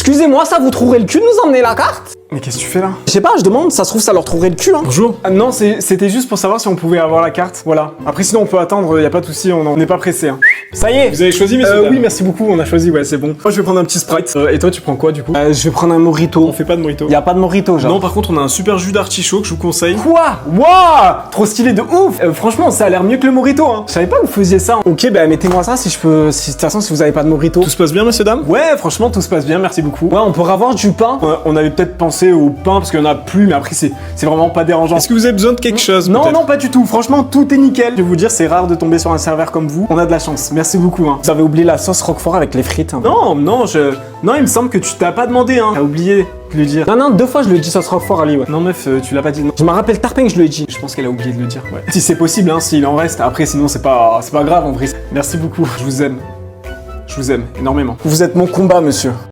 Excusez-moi, ça vous trouverez le cul de nous emmener la carte? Mais qu'est-ce que tu fais là? Je sais pas, je demande, ça se trouve ça leur trouverait le cul, hein. Bonjour. Ah, non, c'était juste pour savoir si on pouvait avoir la carte, voilà. Après sinon on peut attendre, y a pas de souci, on n'est pas pressé. Hein. Ça y est. Vous avez choisi, messieurs? Oui, merci beaucoup, on a choisi, ouais, c'est bon. Moi je vais prendre un petit Sprite. Et toi tu prends quoi du coup? Je vais prendre un mojito. On fait pas de mojito. Y a pas de mojito, genre. Non, par contre on a un super jus d'artichaut que je vous conseille. Quoi? Waouh! Trop stylé de ouf! Franchement, ça a l'air mieux que le mojito, hein. Je savais pas que vous faisiez ça. Ok, bah mettez-moi ça si je peux. Si de toute façon, si vous avez pas de mojito. Tout se passe bien, monsieur, dame? Ouais, franchement, tout se passe bien, merci beaucoup. Ouais, on pourra avoir du pain. On avait peut-être pensé au pain parce qu'il y en a plus, mais après c'est vraiment pas dérangeant. Est-ce que vous avez besoin de quelque chose? Non, non, pas du tout. Franchement, tout est nickel. Je vais vous dire, c'est rare de tomber sur un serveur comme vous. On a de la chance. Merci beaucoup. Hein. Vous avez oublié la sauce roquefort avec les frites. Hein. Non, non, il me semble que tu t'as pas demandé. Hein. T'as oublié de le dire. Non, 2 fois je le dis sauce roquefort, Ali. Ouais. Non, meuf, tu l'as pas dit. Non. Je me rappelle Tarpin que je lui ai dit. Je pense qu'elle a oublié de le dire. Ouais. Si c'est possible, hein, s'il en reste. Après, sinon c'est pas grave en vrai. Merci beaucoup. Je vous aime. Je vous aime énormément. Vous êtes mon combat, monsieur.